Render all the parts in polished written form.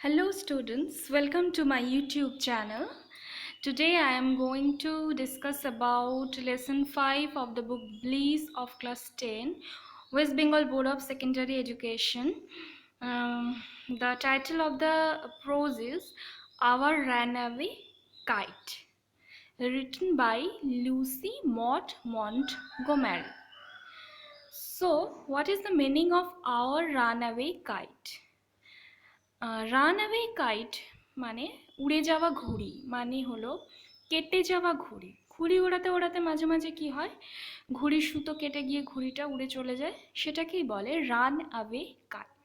Hello students, welcome to my YouTube channel. Today I am going to discuss about lesson 5 of the book Bliss of class 10, West Bengal Board of Secondary Education. The title of the prose is Our Runaway Kite, written by Lucy Maud Montgomery. So, what is the meaning of Our Runaway Kite? Runaway kite মানে উড়ে যাওয়া ঘুড়ি, মানে হলো কেটে যাওয়া ঘুড়ি। ঘুড়ি ওড়াতে ওড়াতে মাঝে মাঝে কি হয়, ঘুড়ির সুতো কেটে গিয়ে ঘুড়িটা উড়ে চলে যায়, সেটাকেই বলে রান অ্যাওয়ে কাইট।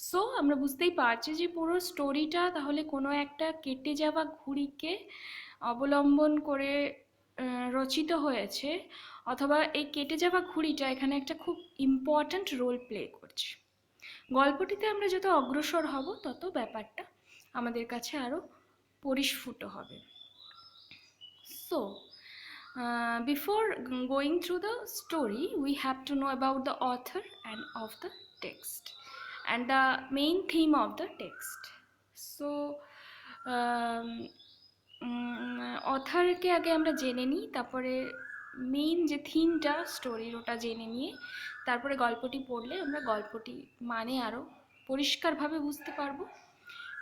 সো আমরা বুঝতেই পারছি যে পুরো স্টোরিটা তাহলে কোনো একটা কেটে যাওয়া ঘুড়িকে অবলম্বন করে রচিত হয়েছে, অথবা এই কেটে যাওয়া ঘুড়িটা এখানে একটা খুব ইম্পর্ট্যান্ট রোল প্লে করছে। গল্পটিতে আমরা যত অগ্রসর হব তত ব্যাপারটা আমাদের কাছে আরো পরিস্ফুট হবে। So, before going through the story, we have to know about the author and of the text and the main theme of the text. So, অথারকে আগে আমরা জেনে নিই, তারপরে মেইন যে থিমটা স্টোরির ওটা জেনে নিয়ে তারপরে গল্পটি পড়লে আমরা গল্পটি মানে আরও পরিষ্কারভাবে বুঝতে পারবো।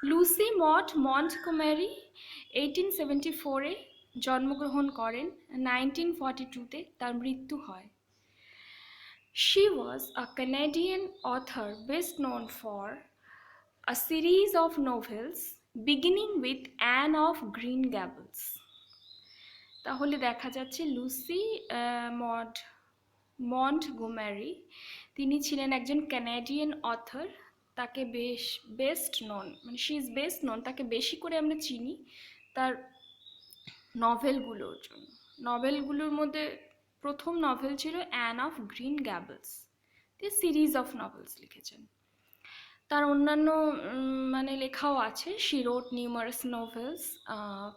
লুসি মট মন্টগোমেরি 1874-এ জন্মগ্রহণ করেন, 1942-তে তার মৃত্যু হয়। She was a Canadian author best known for a series of novels beginning with Anne of Green Gables. তাহলে দেখা যাচ্ছে লুসি মন্টগোমেরি তিনি ছিলেন একজন ক্যানাডিয়ান অথর। তাকে বেস্ট নন, মানে শি ইজ বেস্ট নন, তাকে বেশি করে আমরা চিনি তার নভেলগুলোর জন্য। নভেলগুলোর মধ্যে প্রথম নভেল ছিল অ্যান অফ গ্রিন গ্যাবলস। তিনি সিরিজ অফ নভেলস লিখেছেন। তার অন্যান্য মানে লেখাও আছে। She wrote numerous novels,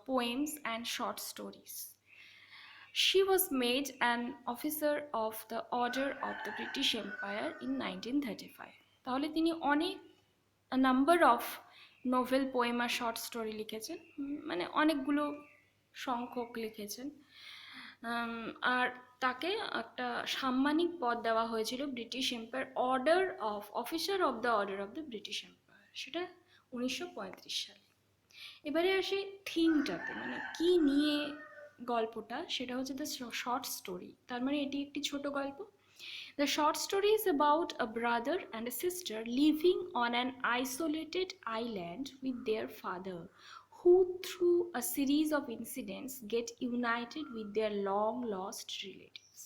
poems and short stories. She was made an officer of the Order of the British Empire in 1935. তাহলে তিনি অনেক নাম্বার অফ নোভেল, পোয়েম আর শর্ট স্টোরি লিখেছেন, মানে অনেকগুলো সংখ্যক লিখেছেন। আর তাকে একটা সাম্মানিক পদ দেওয়া হয়েছিল British empire, officer of the order of the British empire, সেটা 1935 সালে। এবারে আসি থিমটাতে, মানে কি নিয়ে গল্পটা, সেটা হচ্ছে দ্য শর্ট স্টোরি। তার মানে এটি একটি ছোট গল্প। The short story is about a brother and a sister living on an isolated island with their father, who through a series of incidents get united with their long lost relatives.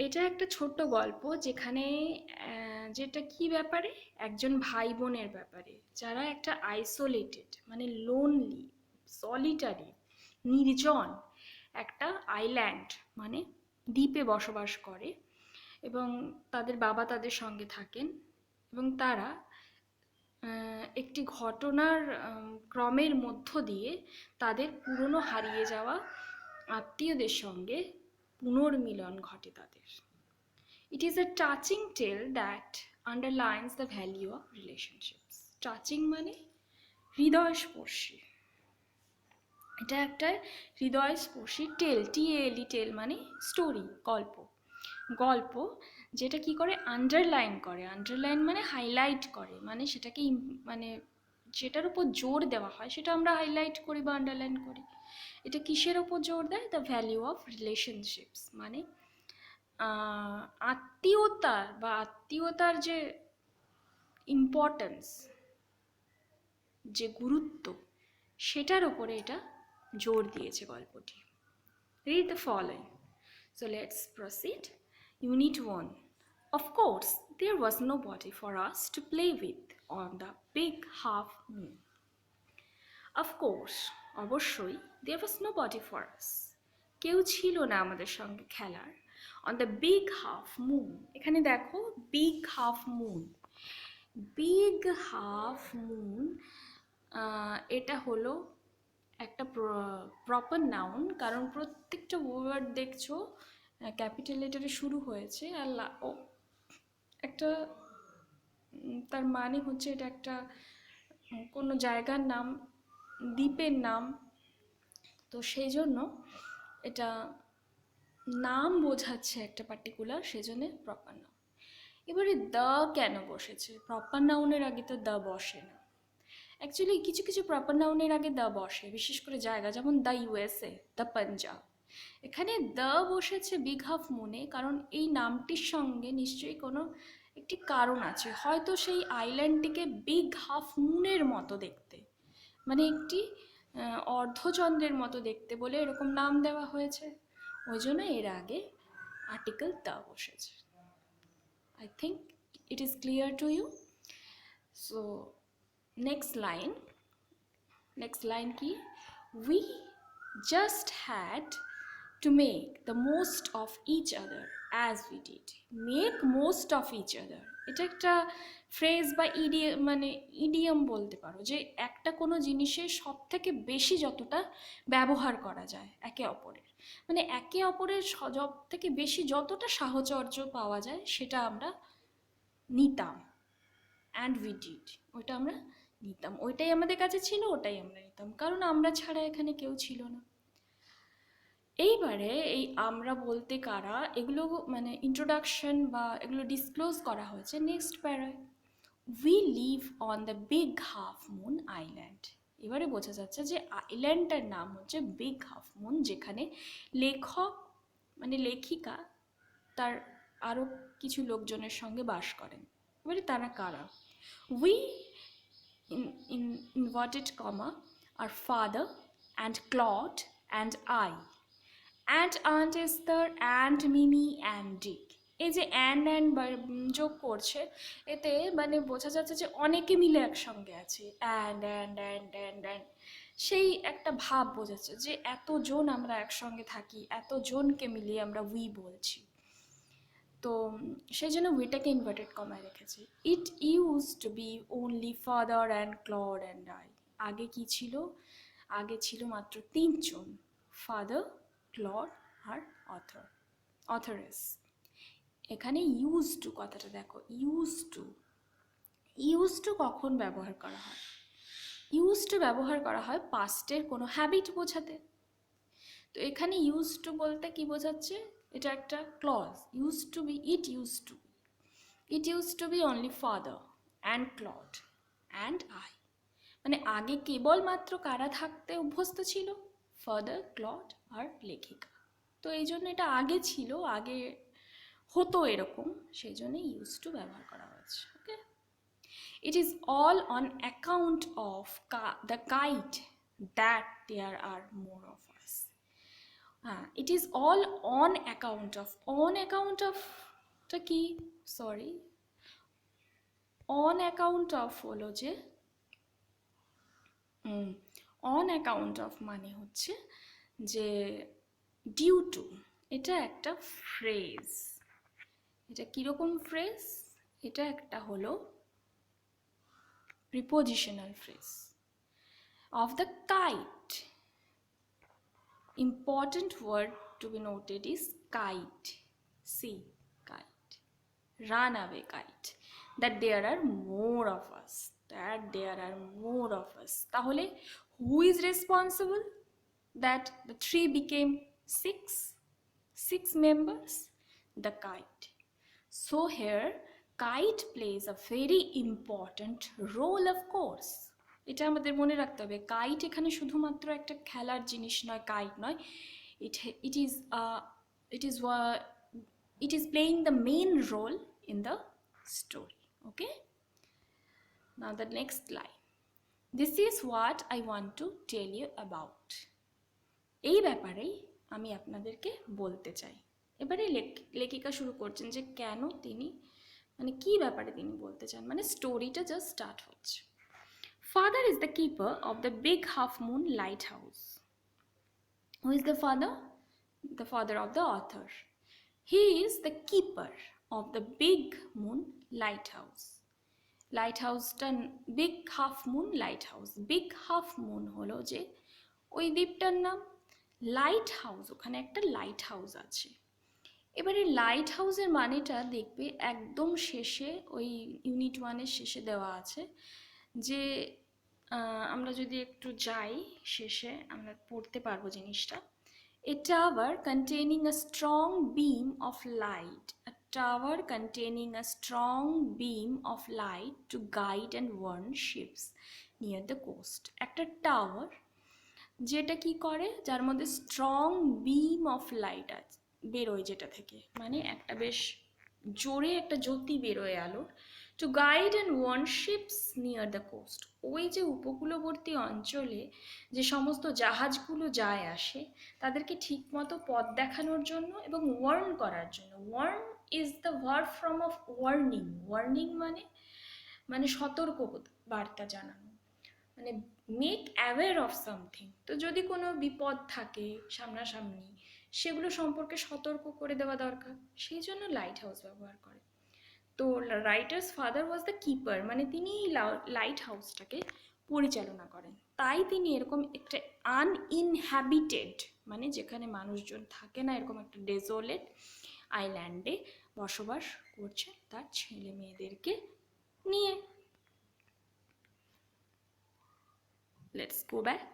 এটা একটা ছোট্ট গল্প যেখানে যেটা কি ব্যাপারে, একজন ভাই বোনের ব্যাপারে যারা একটা আইসোলেটেড মানে লোনলি, সলিটারি, নির্জন একটা আইল্যান্ড মানে দ্বীপে বসবাস করে, এবং তাদের বাবা তাদের সঙ্গে থাকেন, এবং তারা একটি ঘটনার ক্রমের মধ্য দিয়ে তাদের পুরনো হারিয়ে যাওয়া আত্মীয়দের সঙ্গে পুনর্মিলন ঘটে তাদের। It is a touching tale that underlines the value of relationships. Touching মানে হৃদয়স্পর্শী। এটা একটা হৃদয়স্পর্শী টেল, টিএলই টেল মানে স্টোরি, গল্প। গল্প যেটা কি করে, আন্ডারলাইন করে। আন্ডারলাইন মানে হাইলাইট করে, মানে সেটাকে মানে যেটার উপর জোর দেওয়া হয় সেটা আমরা হাইলাইট করি বা আন্ডারলাইন করি। এটা কিসের ওপর জোর দেয়? দ্য ভ্যালিউ অফ রিলেশনশিপস, মানে আত্মীয়তার বা আত্মীয়তার যে ইম্পর্টেন্স, যে গুরুত্ব, সেটার ওপরে এটা জোর দিয়েছে গল্পটি। Read the following. So let's proceed. Unit 1. Of course, there was nobody for us to play with on the big half moon. Of course, অবশ্যই, there was nobody for us. কেউ ছিল না আমাদের সঙ্গে খেলার। On the big half moon. এখানে দেখো big half moon. Big half moon এটা হলো একটা প্রপার নাউন, কারণ প্রত্যেকটা ওয়ার্ড দেখছো ক্যাপিটাল লেটারে শুরু হয়েছে, আর একটা তার মানে হচ্ছে এটা একটা কোনো জায়গার নাম, দ্বীপের নাম, তো সেই জন্য এটা নাম বোঝাচ্ছে একটা পার্টিকুলার, সেজন্য প্রপার নাউন। এবারে দ্য কেন বসেছে? প্রপার নাউনের আগে তো দ্য বসে না। অ্যাকচুয়ালি কিছু কিছু প্রপার নাউনের আগে দ্য বসে, বিশেষ করে জায়গা, যেমন দ্য ইউএসএ, দ্য পাঞ্জাব। এখানে দ্য বসেছে বিগ হাফ মুনে, কারণ এই নামটির সঙ্গে নিশ্চয়ই কোনো একটি কারণ আছে। হয়তো সেই আইল্যান্ডটিকে বিগ হাফ মুনের মতো দেখতে, মানে একটি অর্ধচন্দ্রের মতো দেখতে বলে এরকম নাম দেওয়া হয়েছে, ওই জন্য এর আগে আর্টিকেল দ্য বসেছে। I think it is clear to you. So next line কি? We just had to make the most of each other as we did. Make most of each other, এটা একটা ফ্রেজ বা idiom, মানে idiom বলতে পারো, যে একটা কোনো জিনিসের সব থেকে বেশি যতটা ব্যবহার করা যায় একে অপরের, মানে একে অপরের সব থেকে বেশি যতটা সাহচর্য পাওয়া যায় সেটা আমরা নিতাম। অ্যান্ড উই ডিড, ওইটা আমরা নিতাম, ওইটাই আমাদের কাছে ছিল, ওটাই আমরা নিতাম, কারণ আমরা ছাড়া এখানে কেউ ছিল না। এইবারে এই আমরা বলতে কারা, এগুলো মানে ইন্ট্রোডাকশন বা এগুলো ডিসক্লোজ করা হয়েছে নেক্সট প্যারায়। We live on the big half moon island. এবারে বোঝা যাচ্ছে যে আইল্যান্ডটার নাম হচ্ছে বিগ হাফ মুন, যেখানে লেখক মানে লেখিকা তার আরও কিছু লোকজনের সঙ্গে বাস করেন। এবারে তারা কারা? We, in inverted comma, are father and Claude and I, and Aunt Esther and Mimi and Dick. এই যে অ্যান্ড যোগ করছে, এতে মানে বোঝা যাচ্ছে যে অনেকে মিলে একসঙ্গে আছে, অ্যান্ড সেই একটা ভাব বোঝাচ্ছে যে এতজন আমরা একসঙ্গে থাকি, এতজনকে মিলিয়ে আমরা উই বলছি। তো সেই জন্য উইটাকে ইনভার্টেড কমায় রেখেছে। It use to be only father and Claude and I. আগে কি ছিল? আগে ছিল মাত্র তিনজন, ফাদার, ক্লড আর অথরেস। এখানে ইউজ টু কথাটা দেখো, ইউজ টু কখন ব্যবহার করা হয়? ইউজ টু ব্যবহার করা হয় পাস্টের কোনো হ্যাবিট বোঝাতে। তো এখানে ইউজ টু বলতে কি বোঝাচ্ছে? এটা একটা clause, use to be, it use to be only father and Claude and I. মানে আগে কেবলমাত্র কারা থাকতে অভ্যস্ত ছিল? ফাদার, ক্লড আর লেখিকা। তো এই জন্য এটা আগে ছিল, আগে হতো এরকম, সেই জন্য ইউজ টু ব্যবহার করা হয়েছে। Okay, it is all on account of the kite that there are more of us. It is all on account অফটা কি? সরি, অন অ্যাকাউন্ট অফ হলো যে অন অ্যাকাউন্ট অফ মানে হচ্ছে যে ডিউ টু, এটা একটা ফ্রেজ। এটা কীরকম ফ্রেজ? এটা একটা হলো prepositional phrase. Of the kite, important word to be noted is kite. See, kite, runaway kite. That there are more of us. তাহলে who is responsible that the three became six members? The kite. So here kite plays a very important role, of course. এটা আমাদের মনে রাখতে হবে, kite এখানে শুধুমাত্র একটা খেলার জিনিস নয়, কাইট নয়, it is playing the main role in the story. Okay, now the next line, this is what I want to tell you about. এই ব্যাপারেই আমি আপনাদেরকে বলতে চাই। এবারে লেখিকা শুরু করছেন যে কেন তিনি, মানে কি ব্যাপারে তিনি বলতে চান, মানে স্টোরিটা জাস্ট স্টার্ট হচ্ছে। Father is the keeper of the big half moon lighthouse. Who is the father? The father of the author. He is the keeper of the big moon lighthouse. লাইটহাউসটা big half moon lighthouse. Big half moon হলো যে ওই দ্বীপটার নাম, light house, ওখানে একটা light house আছে। এবারে light হাউসের মানেটা দেখবে একদম শেষে, ওই ইউনিট 1-এর শেষে দেওয়া আছে, যে আমরা যদি একটু যাই শেষে আমরা পড়তে পারবো জিনিসটা। A tower containing a strong beam of light. A tower containing a strong beam of light to guide and warn ships near the coast. একটা টাওয়ার যেটা কি করে, যার মধ্যে স্ট্রং বিম অফ লাইট আছে, বেরোয় যেটা থেকে, মানে একটা বেশ জোরে একটা জ্যোতি বেরোয় আলোর, to guide and warn ships near the coast. ওই যে উপকূলবর্তী অঞ্চলে যে সমস্ত জাহাজগুলো যায় আসে তাদেরকে ঠিকমতো পথ দেখানোর জন্য এবং ওয়ার্ন করার জন্য। Warn is the verb from of warning. Warning মানে মানে সতর্ক বার্তা জানানো, মানে মেক অ্যাওয়্যার অফ সামথিং। তো যদি কোনো বিপদ থাকে সামনাসামনি সেগুলো সম্পর্কে সতর্ক করে দেওয়া দরকার, সেই জন্য লাইট হাউস ব্যবহার করে। তো writer's father was the keeper, মানে তিনি এই লাইট হাউসটাকে পরিচালনা করেন। তাই তিনি এরকম একটা আনইনহ্যাবিটেড, মানে যেখানে মানুষজন থাকে না, এরকম একটা ডেজোলেট আইল্যান্ডে বসবাস করছে তার ছেলে মেয়েদেরকে নিয়ে। Let's go back.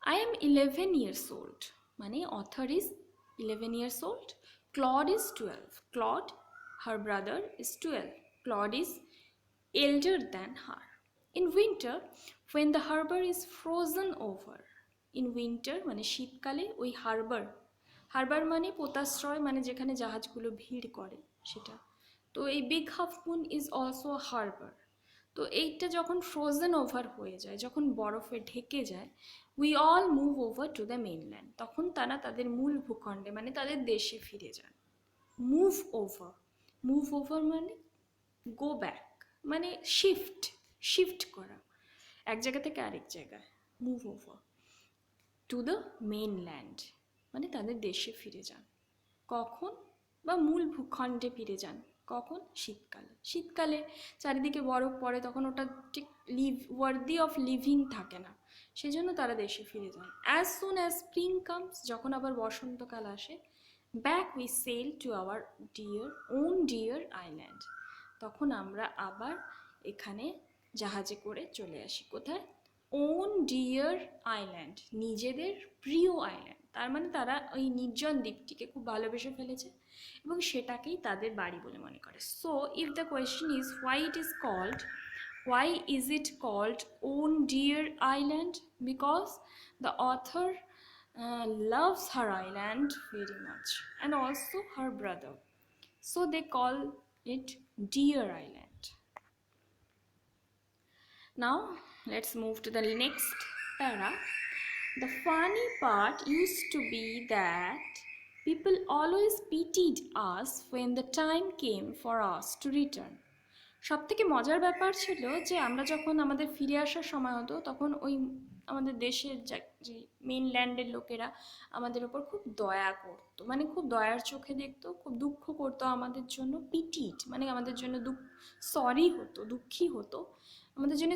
I am 11 years old. মানে author is 11 years old. Claude is 12. Claude, her brother, is 12. Claude is elder than her. In winter, when the harbor is frozen over. In winter মানে শীতকালে ওই হারবার মানে পোতাশ্রয়, মানে যেখানে জাহাজগুলো ভিড় করে সেটা। তো এই big half moon is also Harbour. তো এইটা যখন ফ্রোজেন ওভার হয়ে যায়, যখন বরফে ঢেকে যায়, we all move over to the mainland, তখন তারা তাদের মূল ভূখণ্ডে মানে তাদের দেশে ফিরে যান। মুভ ওভার মানে গো ব্যাক, মানে শিফট করা এক জায়গা থেকে আরেক জায়গায়। Move over to the mainland মানে তাদের দেশে ফিরে যান। কখন? বা মূল ভূখণ্ডে ফিরে যান কখন? শীতকালে চারিদিকে বরফ পড়ে, তখন ওটা ঠিক ওয়ার্দি অফ লিভিং থাকে না, সেজন্য তারা দেশে ফিরে যান। As soon as spring comes, যখন আবার বসন্তকাল আসে, back we sail to our dear island, তখন আমরা আবার এখানে জাহাজে করে চলে আসি। কোথায়? ওন ডিয়ার আইল্যান্ড, নিজেদের প্রিয় আইল্যান্ড। তার মানে তারা ওই নির্জন দ্বীপটিকে খুব ভালোবেসে ফেলেছে এবং সেটাকেই তাদের বাড়ি বলে মনে করে। So if the question is why is it called own dear island? Because the author loves her island very much and also her brother, so they call it dear island. Now let's move to the next para. The funny part used to be that people always pitied us when the time came for us to return. সবথেকে মজার ব্যাপার ছিল যে আমরা যখন আমাদের ফিরে আসার সময় হতো, তখন ওই আমাদের দেশের যে মেইনল্যান্ডের লোকেরা আমাদের ওপর খুব দয়া করতো, মানে খুব দয়ার চোখে দেখতো, খুব দুঃখ করতো আমাদের জন্য। পিটিড মানে আমাদের জন্য দুঃখী হতো, আমাদের জন্য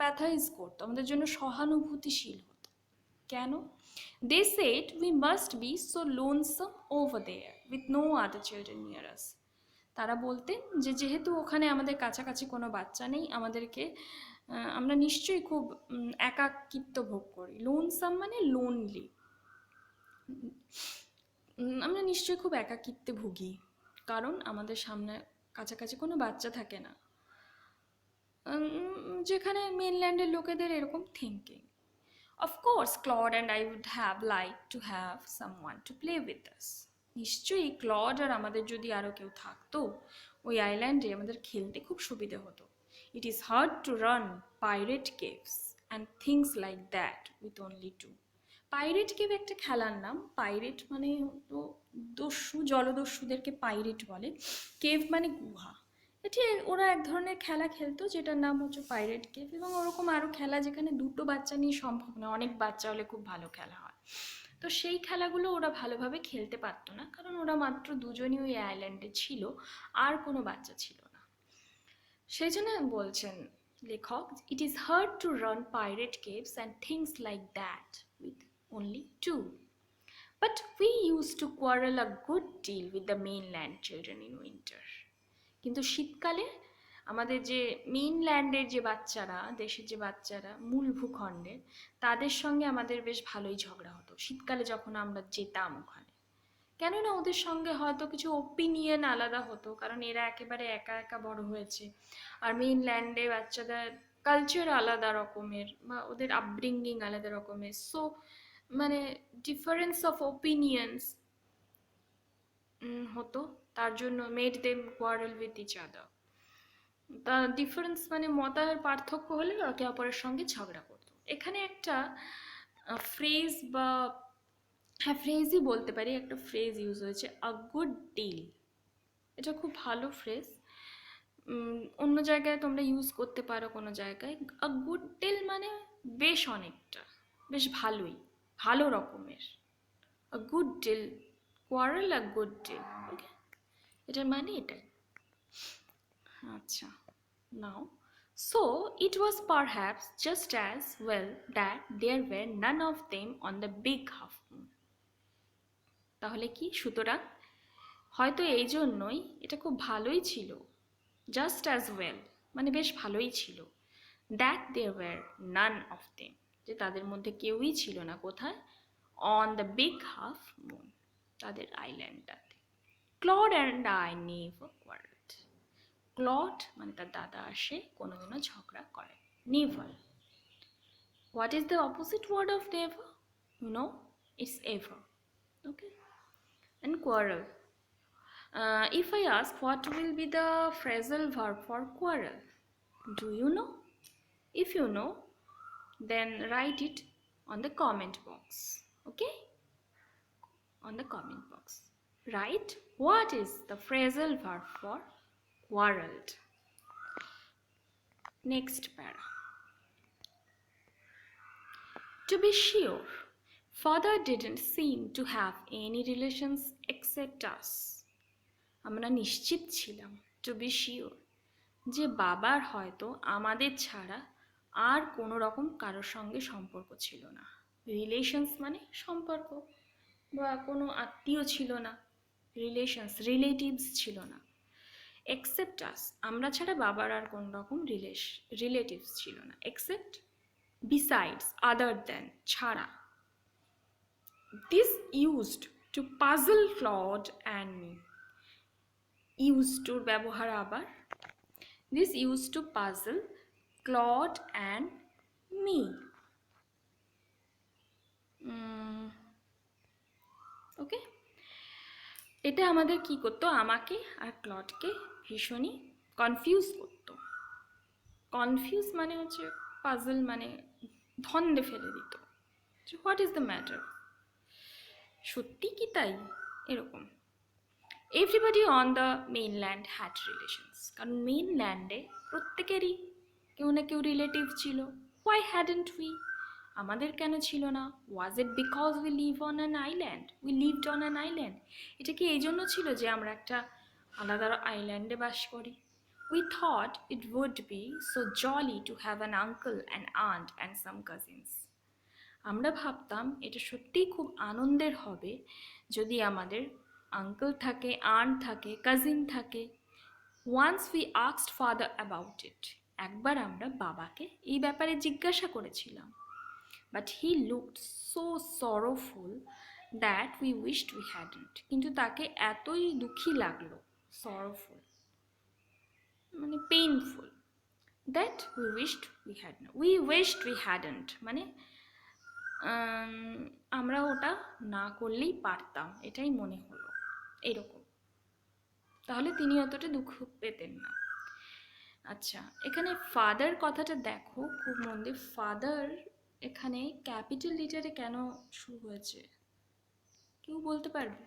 প্যাথাইজ করতো, আমাদের জন্য সহানুভূতিশীল হতো। কেন? They said we must be so lonesome over there with no other children near us. তারা বলতেন যে যেহেতু ওখানে আমাদের কাছাকাছি কোনো বাচ্চা নেই, আমরা নিশ্চয়ই খুব একাকিত্ব ভোগ করি। লোনসাম মানে লোনলি, আমরা নিশ্চয়ই খুব একাকিত্বে ভুগি, কারণ আমাদের সামনে কাছাকাছি কোনো বাচ্চা থাকে না, যেখানে মেনল্যান্ডের লোকেদের এরকম thinking. Of course, Claude and I would have liked to have someone to play with us. নিশ্চয়ই ক্লড আর আমাদের যদি আরও কেউ থাকতো ওই আইল্যান্ডে, আমাদের খেলতে খুব সুবিধে হতো। It is hard to run pirate caves and things like that with only two. Pirate cave একটা খেলার নাম। পাইরেট মানে তো জলদস্যুদেরকে পাইরেট বলে। কেভ মানে গুহা। এটি ওরা এক ধরনের খেলা খেলতো যেটার নাম হচ্ছে পাইরেট কেভ, এবং ওরকম আরও খেলা যেখানে দুটো বাচ্চা নিয়ে সম্ভব না, অনেক বাচ্চা হলে খুব ভালো খেলা হয়। তো সেই খেলাগুলো ওরা ভালোভাবে খেলতে পারতো না, কারণ ওরা মাত্র দুজনই ওই আইল্যান্ডে ছিল, আর কোনো বাচ্চা ছিল না। সেই জন্য বলছেন লেখক, it is hard to run pirate caves and things like that with only two. But we used to quarrel a good deal with the mainland children in winter. কিন্তু শীতকালে আমাদের যে মেইনল্যান্ডের যে বাচ্চারা, দেশের যে বাচ্চারা মূল ভূখণ্ডের, তাদের সঙ্গে আমাদের বেশ ভালোই ঝগড়া হতো শীতকালে যখন আমরা যেতাম ওখানে। কেননা ওদের সঙ্গে হয়তো কিছু ওপিনিয়ন আলাদা হতো, কারণ এরা একেবারে একা একা বড় হয়েছে, আর মেইনল্যান্ডে বাচ্চাদের কালচার আলাদা রকমের বা ওদের আপব্রিঙ্গিং আলাদা রকমের। সো মানে ডিফারেন্স অফ ওপিনিয়ন্স হতো, তার জন্য made them quarrel with each other. তা ডিফারেন্স মানে মতের পার্থক্য হলে একে অপরের সঙ্গে ঝগড়া করতো। এখানে একটা ফ্রেজ বা, হ্যাঁ ফ্রেজই বলতে পারি, একটা ফ্রেজ ইউজ হয়েছে, আ গুড ডিল। এটা খুব ভালো ফ্রেজ, অন্য জায়গায় তোমরা ইউজ করতে পারো কোনো জায়গায়। আ গুড ডিল মানে বেশ অনেকটা, বেশ ভালোই, ভালো রকমের। A good deal, quarrel a good deal, okay, এটার মানে এটাই। আচ্ছা, নাও, so it was perhaps just as well that there were none of them on the big half moon. তাহলে কি, সুতরাং হয়তো এই জন্যই এটা খুব ভালোই ছিল, জাস্ট অ্যাজ ওয়েল মানে বেশ ভালোই ছিল, that there were none of them, যে তাদের মধ্যে কেউই ছিল না, কোথায়, on the big half moon, তাদের আইল্যান্ডটাতে। Claude and I never quarrelled. Claude মানে তার দাদা, আসে কোনোদিনও ঝগড়া করে, never. What is the opposite word of never? You know, it's ever, okay. And quarrel, if I ask what will be the phrasal verb for quarrel, do you know? If you know, then write it on the comment box, okay? On the comment box, write what is the phrasal verb for quarreled. Next para. To be sure, father didn't seem to have any relations except us. আমরা নিশ্চিত ছিলাম, two be sure, যে বাবার হয়তো আমাদের ছাড়া আর কোনো রকম কারোর সঙ্গে সম্পর্ক ছিল না। রিলেশনস মানে সম্পর্ক, বা কোনো আত্মীয় ছিল না, রিলেশনস রিলেটিভস ছিল না। এক্সেপ্ট আস, আমরা ছাড়া বাবার আর কোনো রকম রিলেটিভস ছিল না। এক্সেপ্ট, বিসাইডস, আদার দেন, ছাড়া। This used to puzzle Claude and me. Use টুর ব্যবহার আবার, this used to puzzle Claude and me. ওকে, এটা আমাদের কি করতো, আমাকে আর ক্লডকে ভীষণই কনফিউজ করতো। কনফিউজ মানে হচ্ছে, পাজল মানে ধন্দে ফেলে দিত, হোয়াট ইজ দ্য ম্যাটার, সত্যি কি তাই, এরকম। Everybody on the mainland had relations, কারণ মেইনল্যান্ডে প্রত্যেকেরই কেউ না কেউ রিলেটিভ ছিল। হোয়াই হ্যাডেন্ট উই, আমাদের কেন ছিল না? Was it because we lived on an island, এটা কি এই জন্য ছিল যে আমরা একটা আলাদা আইল্যান্ডে বাস করি? We thought it would be so jolly to have an uncle and aunt and some cousins. আমরা ভাবতাম এটা সত্যিই খুব আনন্দের হবে যদি আমাদের আঙ্কেল থাকে, আন্ট থাকে, কাজিন থাকে। Once we asked father about it, একবার আমরা বাবাকে এই ব্যাপারে জিজ্ঞাসা করেছিলাম। But he looked so sorrowful that we wished we hadn't, কিন্তু তাকে এতই দুঃখী লাগলো, সরোফুল মানে painful, that we wished we hadn't মানে আমরা ওটা না করলেই পারতাম, এটাই মনে হলো, এরকম। তাহলে তিনি অতটা দুঃখ পেতেন না। আচ্ছা, এখানে ফাদার কথাটা দেখো খুব মন দিয়ে। ফাদার এখানে ক্যাপিটাল লেটারে কেন শুরু হয়েছে, কেউ বলতে পারবে?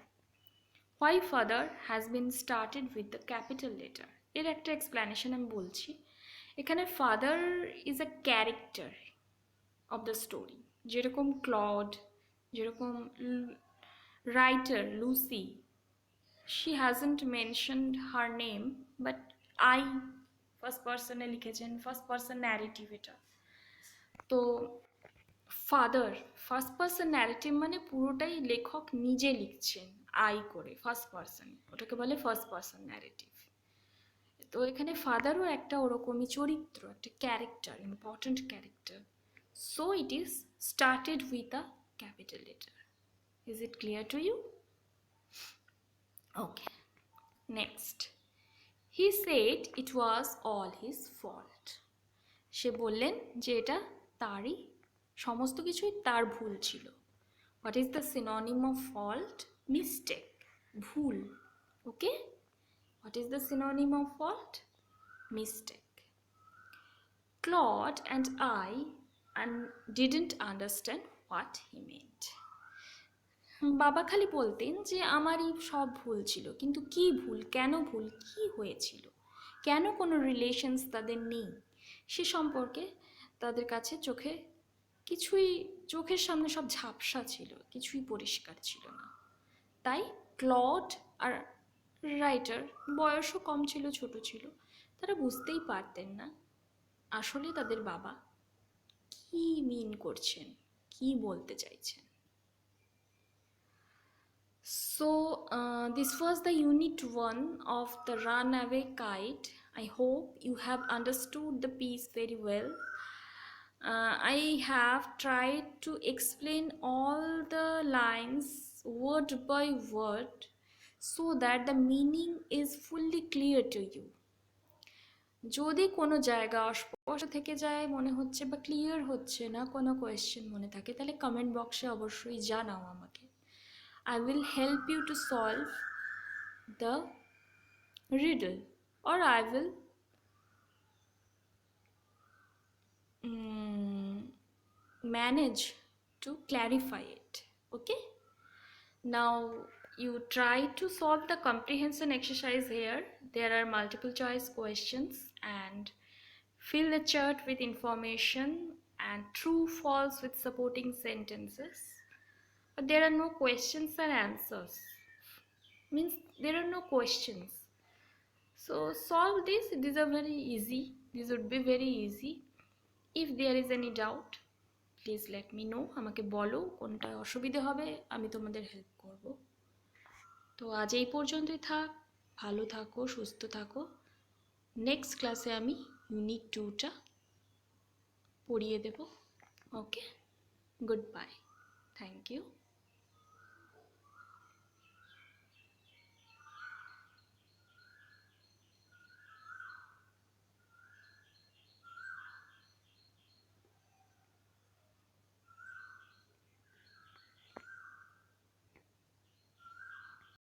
Why father has been started with the capital letter, এর একটা এক্সপ্লেনেশন আমি বলছি। এখানে father is a character of the story, যেরকম ক্লড, যেরকম writer Lucy, she hasn't mentioned her name but I first পার্সনে লিখেছেন, ফার্স্ট পার্সন ন্যারেটিভ এটা। তো ফাদার ফার্স্ট পার্সন ন্যারেটিভ মানে পুরোটাই লেখক নিজে লিখছেন আই করে, ফার্স্ট পার্সন, ওটাকে বলে ফার্স্ট পার্সন ন্যারেটিভ। তো এখানে ফাদারও একটা ওরকমই চরিত্র, একটা character, important character. So it is started with a capital letter. Is it clear to you? Okay, next. He said it was all his fault. সে বললেন যে এটা তারই, সমস্ত কিছুই তার ভুল ছিল। What is the synonym of fault? Mistake, ভুল। Okay, what is the synonym of fault? Mistake. Claude and I didn't understand what he meant. বাবা খালি বলতেন যে আমারই সব ভুল ছিল, কিন্তু কি ভুল, কেন ভুল, কি হয়েছিল, কেন কোনো রিলেশনস তাদের নেই, সে সম্পর্কে তাদের কাছে চোখের সামনে সব ঝাপসা ছিল, কিছুই পরিষ্কার ছিল না। তাই ক্লড আর রাইটার, বয়সও কম ছিল, ছোট ছিল, তারা বুঝতেই পারতেন না আসলে তাদের বাবা কি মিন করছেন, কি বলতে চাইছেন। So this was the unit 1 of the Runaway Kite. I hope you have understood the piece very well. I have tried to explain all the lines word by word so that the meaning is fully clear to you. যদি কোনো জায়গা অস্পষ্ট থেকে যায় মনে হচ্ছে বা clear হচ্ছে না, কোনো কোয়েশ্চেন মনে থাকে, তাহলে কমেন্ট বক্সে অবশ্যই জানাও আমাকে। I will help you to solve the riddle, or I will manage to clarify it. Okay, now you try to solve the comprehension exercise here. There are multiple choice questions and fill the chart with information and true false with supporting sentences, but there are no questions and answers, means there are no questions. So solve this, these are very easy, these would be very easy. If there is any doubt, please let me know, আমাকে বলো কোনটা অসুবিধা হবে, আমি তোমাদের help করব। তো আজ এই পর্যন্তই থাক, ভালো থাকো, সুস্থ থাকো। নেক্সট ক্লাসে আমি ইউনিট 2টা পড়িয়ে দেব। ওকে, গুড বাই, থ্যাংক ইউ।